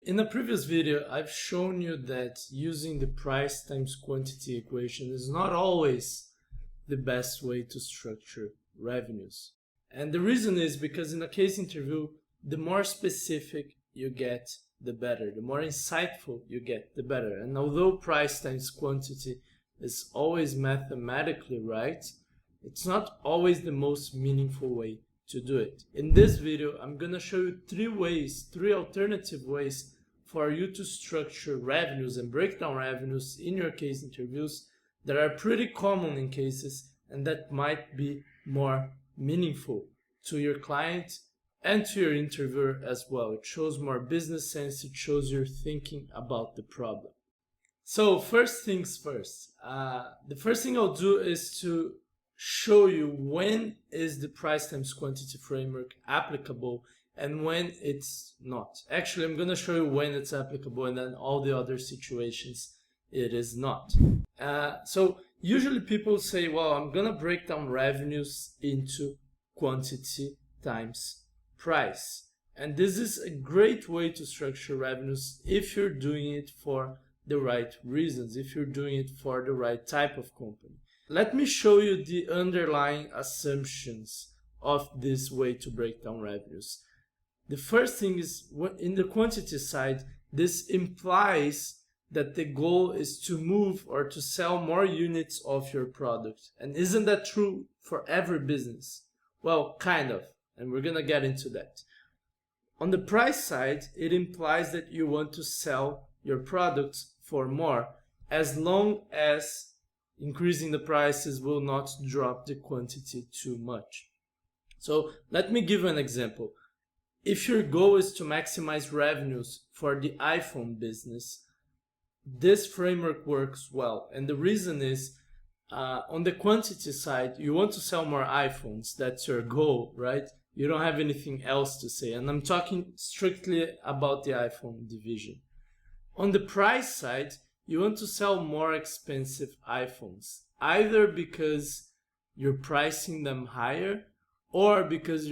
In a previous video, I've shown you that using the price times quantity equation is not always the best way to structure revenues. And the reason is because in a case interview, the more specific you get, the better. The more insightful you get, the better. And although price times quantity is always mathematically right, it's not always the most meaningful way to do it. In this video, I'm going to show you three alternative ways for you to structure revenues and break down revenues in your case interviews that are pretty common in cases and that might be more meaningful to your client and to your interviewer as well. It shows more business sense, it shows you're thinking about the problem. So first things first, the first thing I'll do is to show you when is the price times quantity framework applicable and when it's not. Actually, I'm going to show you when it's applicable and then all the other situations it is not. So usually people say, well, I'm going to break down revenues into quantity times price. And this is a great way to structure revenues if you're doing it for the right reasons, if you're doing it for the right type of company. Let me show you the underlying assumptions of this way to break down revenues. The first thing is, in the quantity side, this implies that the goal is to move or to sell more units of your product. And isn't that true for every business? Well, kind of, and we're gonna get into that. On the price side, it implies that you want to sell your products for more, as long as increasing the prices will not drop the quantity too much. So let me give you an example. If your goal is to maximize revenues for the iPhone business, this framework works well. And the reason is, on the quantity side, you want to sell more iPhones. That's your goal, right? You don't have anything else to say. And I'm talking strictly about the iPhone division. On the price side, you want to sell more expensive iPhones, either because you're pricing them higher or because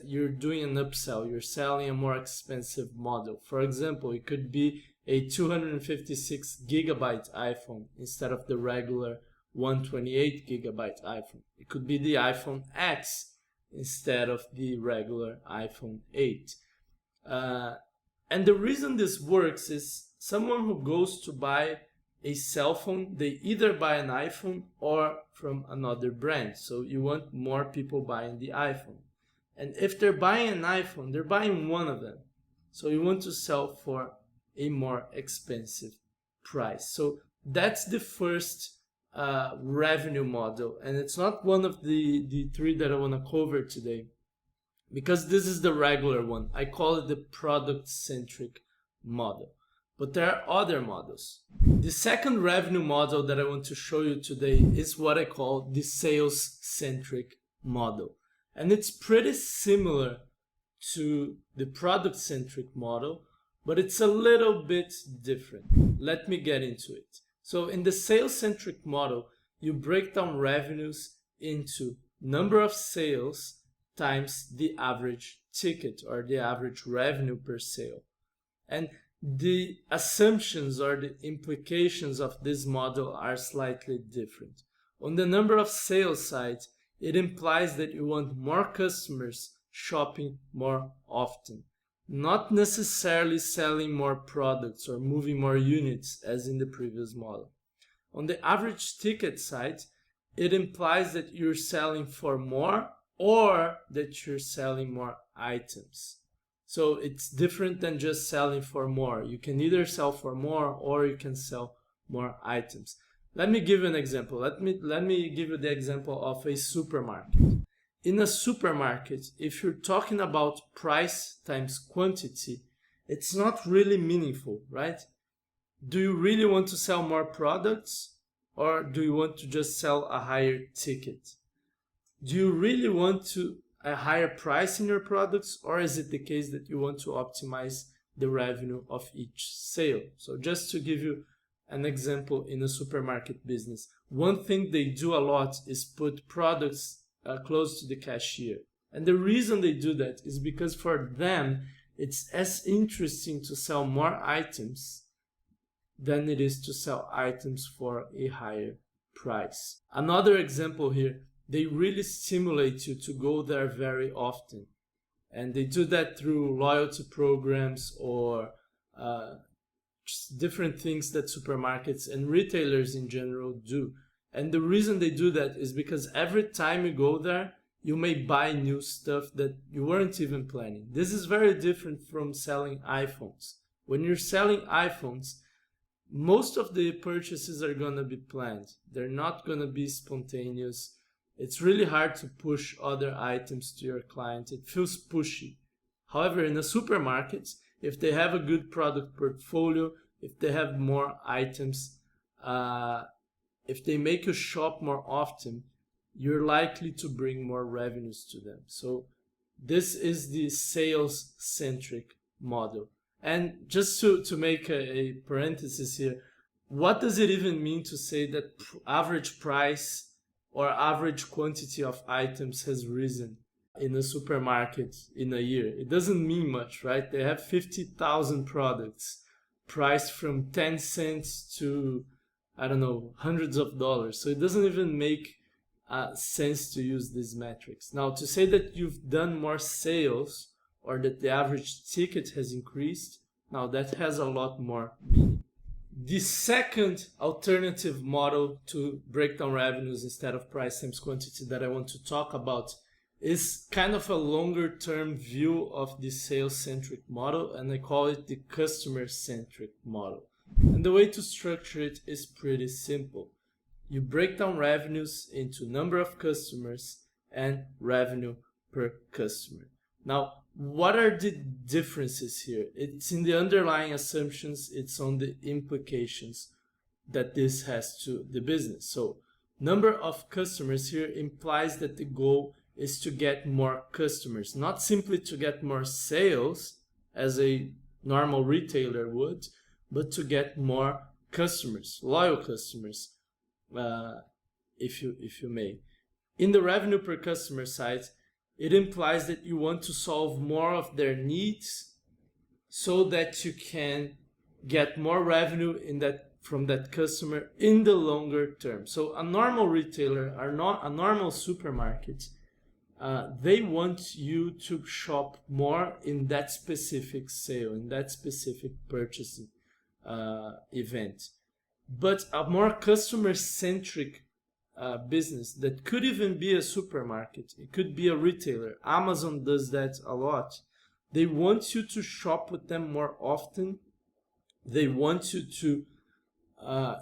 you're doing an upsell, you're selling a more expensive model. For example, it could be a 256 gigabyte iPhone instead of the regular 128 gigabyte iPhone. It could be the iPhone X instead of the regular iPhone 8. And the reason this works is someone who goes to buy a cell phone, they either buy an iPhone or from another brand. So you want more people buying the iPhone. And if they're buying an iPhone, they're buying one of them. So you want to sell for a more expensive price. So that's the first revenue model. And it's not one of the three that I want to cover today, because this is the regular one. I call it the product-centric model. But there are other models. The second revenue model that I want to show you today is what I call the sales-centric model. And it's pretty similar to the product-centric model, but it's a little bit different. Let me get into it. So in the sales-centric model, you break down revenues into number of sales times the average ticket or the average revenue per sale. And the assumptions or the implications of this model are slightly different. On the number of sales side, it implies that you want more customers shopping more often, not necessarily selling more products or moving more units as in the previous model. On the average ticket side, it implies that you're selling for more or that you're selling more items. So it's different than just selling for more. You can either sell for more or you can sell more items. Let me give you an example. Let me give you the example of a supermarket. In a supermarket, if you're talking about price times quantity, it's not really meaningful, right? Do you really want to sell more products or do you want to just sell a higher ticket? Do you really want a higher price in your products, or is it the case that you want to optimize the revenue of each sale? So just to give you an example in a supermarket business, one thing they do a lot is put products close to the cashier. And the reason they do that is because for them, it's as interesting to sell more items than it is to sell items for a higher price. Another example here, they really stimulate you to go there very often. And they do that through loyalty programs or just different things that supermarkets and retailers in general do. And the reason they do that is because every time you go there, you may buy new stuff that you weren't even planning. This is very different from selling iPhones. When you're selling iPhones, most of the purchases are going to be planned. They're not going to be spontaneous. It's really hard to push other items to your client. It feels pushy. However, in a supermarket, if they have a good product portfolio, if they have more items, if they make you shop more often, you're likely to bring more revenues to them. So this is the sales-centric model. And just to make a parenthesis here, what does it even mean to say that average price or average quantity of items has risen in a supermarket in a year? It doesn't mean much, right? They have 50,000 products priced from 10 cents to, I don't know, hundreds of dollars. So it doesn't even make sense to use these metrics. Now, to say that you've done more sales or that the average ticket has increased, now that has a lot more meaning. The second alternative model to break down revenues instead of price times quantity that I want to talk about is kind of a longer term view of the sales-centric model, and I call it the customer-centric model. And the way to structure it is pretty simple. You break down revenues into number of customers and revenue per customer. Now, what are the differences here? It's in the underlying assumptions, it's on the implications that this has to the business. So, number of customers here implies that the goal is to get more customers, not simply to get more sales as a normal retailer would, but to get more customers, loyal customers, if you may. In the revenue per customer side, it implies that you want to solve more of their needs so that you can get more revenue from that customer in the longer term. So a normal retailer, or not a normal supermarket, they want you to shop more in that specific sale, in that specific purchasing event. But a more customer-centric business that could even be a supermarket, it could be a retailer. Amazon does that a lot. They want you to shop with them more often. They want you to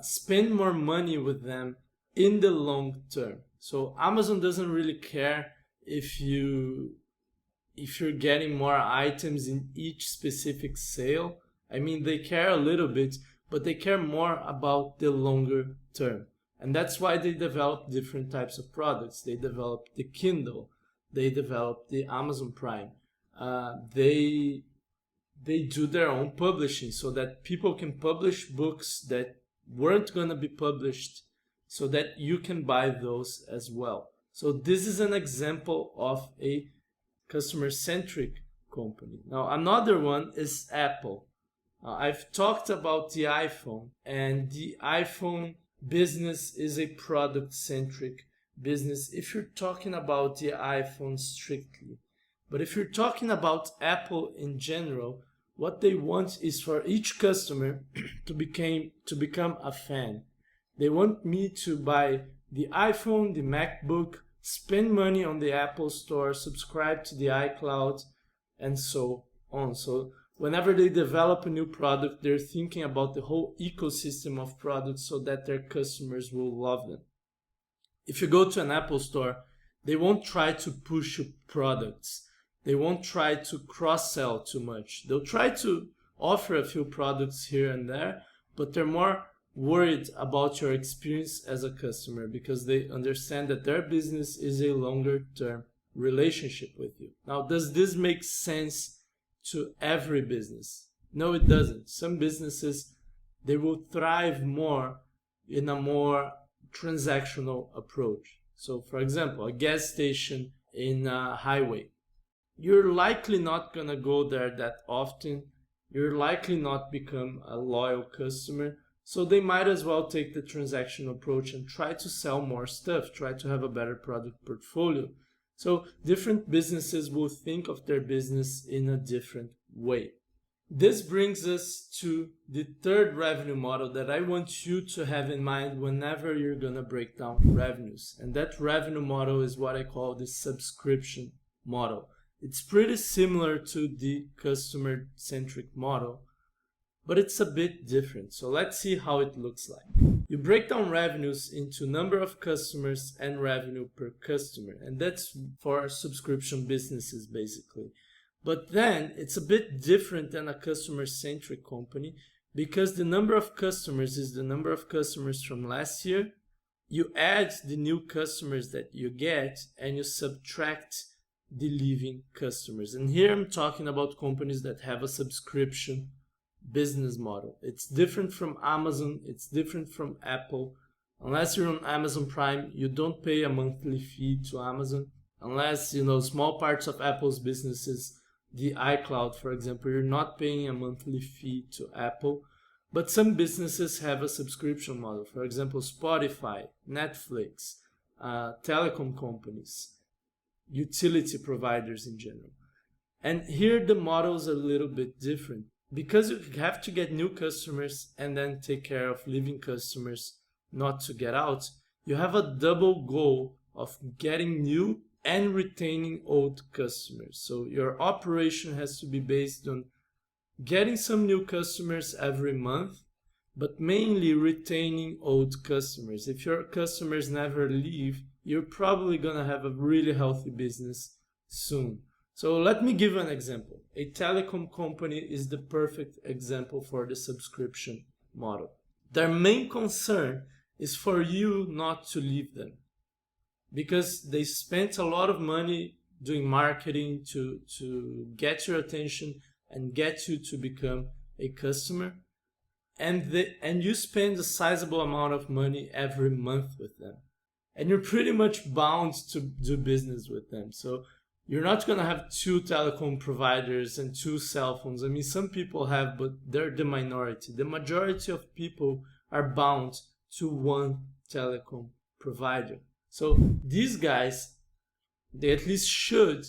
spend more money with them in the long term. So Amazon doesn't really care if you're getting more items in each specific sale. I mean, they care a little bit, but they care more about the longer term. And that's why they develop different types of products. They developed the Kindle. They developed the Amazon Prime. They do their own publishing so that people can publish books that weren't going to be published so that you can buy those as well. So this is an example of a customer-centric company. Now, another one is Apple. I've talked about the iPhone, and the iPhone business is a product-centric business if you're talking about the iPhone strictly. But if you're talking about Apple in general, what they want is for each customer to become a fan. They want me to buy the iPhone, the MacBook, spend money on the Apple Store, subscribe to the iCloud, and so on. So whenever they develop a new product, they're thinking about the whole ecosystem of products so that their customers will love them. If you go to an Apple store, they won't try to push you products. They won't try to cross-sell too much. They'll try to offer a few products here and there, but they're more worried about your experience as a customer because they understand that their business is a longer-term relationship with you. Now, does this make sense to every business? No, it doesn't. Some businesses, they will thrive more in a more transactional approach. So, for example, a gas station in a highway. you're likely not gonna go there that often. You're likely not become a loyal customer. So they might as well take the transactional approach and try to sell more stuff, try to have a better product portfolio. So different businesses will think of their business in a different way. This brings us to the third revenue model that I want you to have in mind whenever you're gonna break down revenues. And that revenue model is what I call the subscription model. It's pretty similar to the customer-centric model, but it's a bit different. So let's see how it looks like. You break down revenues into number of customers and revenue per customer, and that's for subscription businesses basically. But then it's a bit different than a customer-centric company, because the number of customers is the number of customers from last year. You add the new customers that you get and you subtract the leaving customers. And here I'm talking about companies that have a subscription business model. It's different from Amazon, it's different from Apple. Unless you're on Amazon Prime, you don't pay a monthly fee to Amazon. Unless, small parts of Apple's businesses, the iCloud, for example, you're not paying a monthly fee to Apple. But some businesses have a subscription model. For example, Spotify, Netflix, telecom companies, utility providers in general. And here the model is a little bit different, because you have to get new customers and then take care of leaving customers not to get out. You have a double goal of getting new and retaining old customers. So your operation has to be based on getting some new customers every month, but mainly retaining old customers. If your customers never leave, you're probably gonna have a really healthy business soon. So let me give an example. A telecom company is the perfect example for the subscription model. Their main concern is for you not to leave them, because they spent a lot of money doing marketing to get your attention and get you to become a customer, and you spend a sizable amount of money every month with them, and you're pretty much bound to do business with them. So you're not going to have two telecom providers and two cell phones. I mean, some people have, but they're the minority. The majority of people are bound to one telecom provider. So these guys, they at least should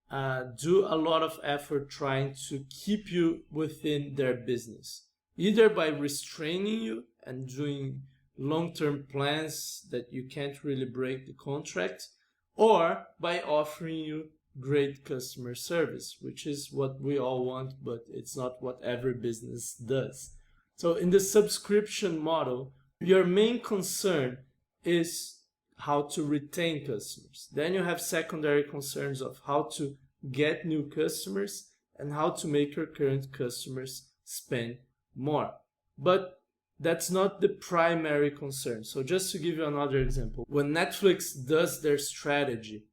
do a lot of effort trying to keep you within their business, either by restraining you and doing long-term plans that you can't really break the contract, or by offering you great customer service, which is what we all want, but it's not what every business does. So in the subscription model, your main concern is how to retain customers. Then you have secondary concerns of how to get new customers and how to make your current customers spend more. But that's not the primary concern. So just to give you another example, when Netflix does their strategy,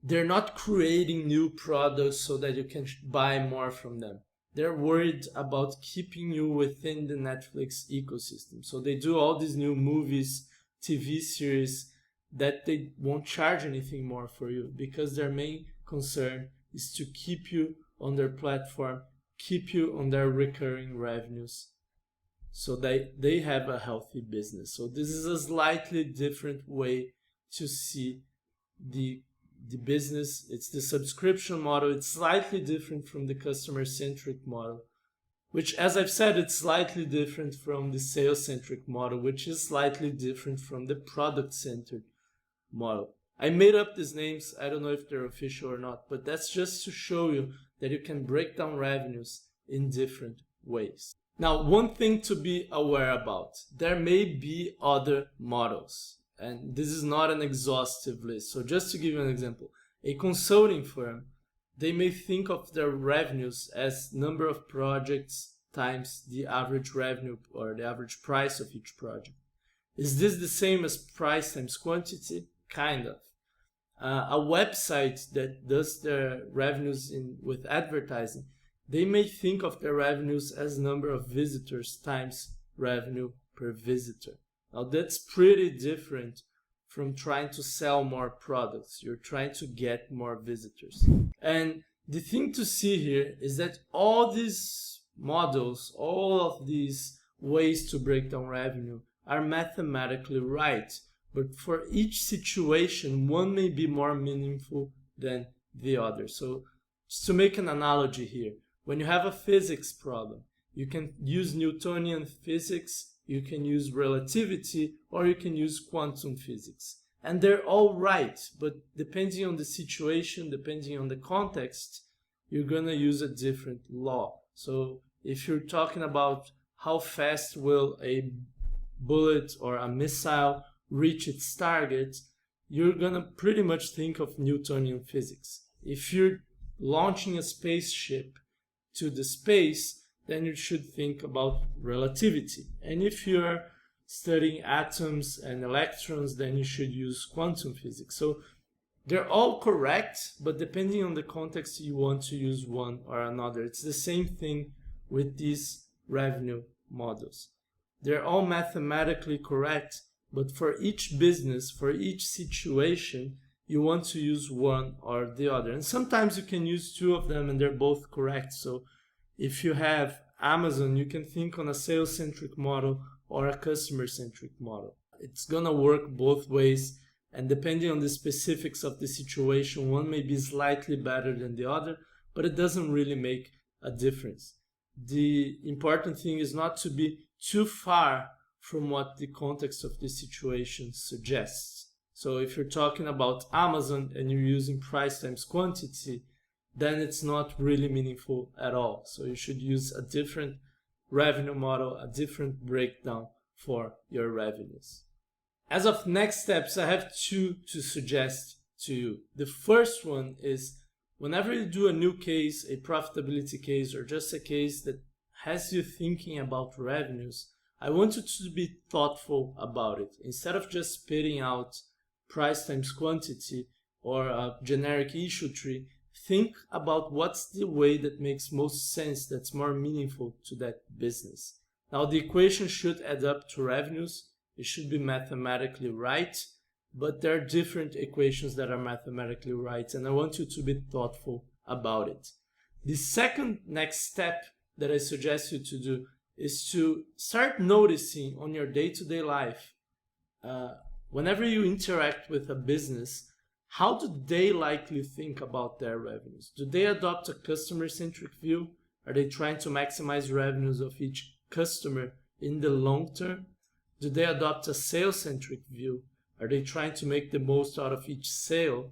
they're not creating new products so that you can buy more from them. They're worried about keeping you within the Netflix ecosystem. So they do all these new movies, TV series that they won't charge anything more for you, because their main concern is to keep you on their platform, keep you on their recurring revenues, so they have a healthy business. So this is a slightly different way to see the business. It's the subscription model. It's slightly different from the customer-centric model, which, as I've said, it's slightly different from the sales-centric model, which is slightly different from the product-centered model. I made up these names. I don't know if they're official or not, but that's just to show you that you can break down revenues in different ways. Now, one thing to be aware about, there may be other models, and this is not an exhaustive list. So just to give you an example, a consulting firm, they may think of their revenues as number of projects times the average revenue or the average price of each project. Is this the same as price times quantity? Kind of. A website that does their revenues with advertising, they may think of their revenues as number of visitors times revenue per visitor. Now that's pretty different from trying to sell more products. You're trying to get more visitors. And The thing to see here is that all these models, all of these ways to break down revenue are mathematically right, but for each situation, one may be more meaningful than the other. So just to make an analogy here, when you have a physics problem, you can use Newtonian physics, you can use relativity, or you can use quantum physics. And they're all right, but depending on the situation, depending on the context, you're going to use a different law. So if you're talking about how fast will a bullet or a missile reach its target, you're going to pretty much think of Newtonian physics. If you're launching a spaceship to the space, then you should think about relativity. And if you're studying atoms and electrons, then you should use quantum physics. So they're all correct, but depending on the context, you want to use one or another. It's the same thing with these revenue models. They're all mathematically correct, but for each business, for each situation, you want to use one or the other. And sometimes you can use two of them and they're both correct. So if you have Amazon, you can think on a sales-centric model or a customer-centric model. It's gonna work both ways, and depending on the specifics of the situation, one may be slightly better than the other, but it doesn't really make a difference. The important thing is not to be too far from what the context of the situation suggests. So if you're talking about Amazon and you're using price times quantity, then it's not really meaningful at all. So you should use a different revenue model, a different breakdown for your revenues. As of next steps, I have two to suggest to you. The first one is whenever you do a new case, a profitability case, or just a case that has you thinking about revenues, I want you to be thoughtful about it. Instead of just spitting out price times quantity or a generic issue tree, think about what's the way that makes most sense, that's more meaningful to that business. Now, the equation should add up to revenues. It should be mathematically right, but there are different equations that are mathematically right, and I want you to be thoughtful about it. The second next step that I suggest you to do is to start noticing on your day-to-day life, whenever you interact with a business, how do they likely think about their revenues? Do they adopt a customer-centric view? Are they trying to maximize revenues of each customer in the long term? Do they adopt a sales-centric view? Are they trying to make the most out of each sale?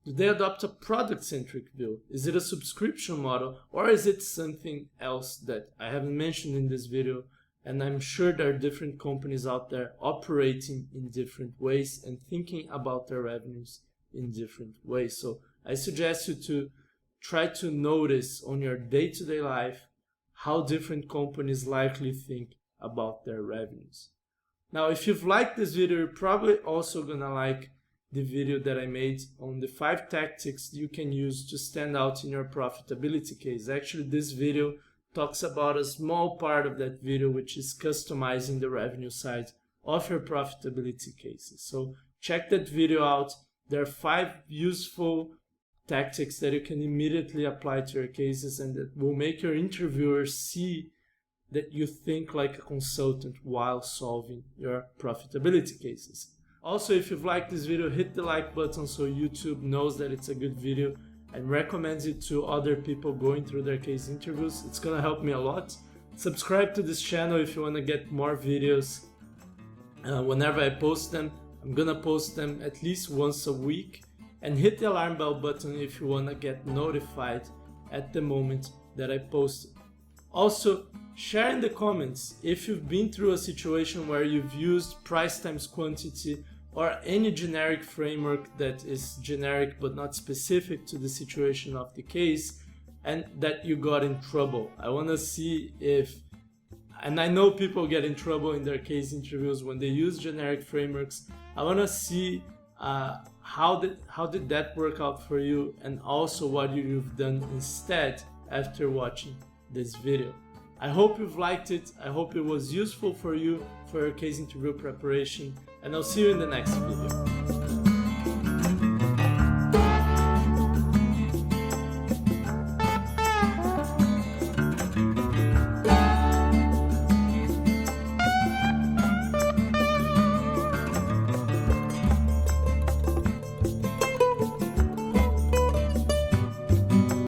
Do they adopt a product-centric view? Is it a subscription model, or is it something else that I haven't mentioned in this video? And I'm sure there are different companies out there operating in different ways and thinking about their revenues in different ways. So I suggest you to try to notice on your day-to-day life how different companies likely think about their revenues. Now, if you've liked this video, you're probably also gonna like the video that I made on the 5 tactics you can use to stand out in your profitability case. Actually, this video talks about a small part of that video, which is customizing the revenue side of your profitability cases. So check that video out. There are 5 useful tactics that you can immediately apply to your cases and that will make your interviewers see that you think like a consultant while solving your profitability cases. Also, if you've liked this video, hit the like button so YouTube knows that it's a good video and recommends it to other people going through their case interviews. It's gonna help me a lot. Subscribe to this channel if you wanna get more videos. Whenever I post them, I'm gonna post them at least once a week. And hit the alarm bell button if you wanna get notified at the moment that I post it. Also, share in the comments if you've been through a situation where you've used price times quantity or any generic framework that is generic but not specific to the situation of the case and that you got in trouble. I want to see if, and I know people get in trouble in their case interviews when they use generic frameworks. I want to see how did that work out for you, and also what you've done instead after watching this video. I hope you've liked it. I hope it was useful for you for your case interview preparation, and I'll see you in the next video.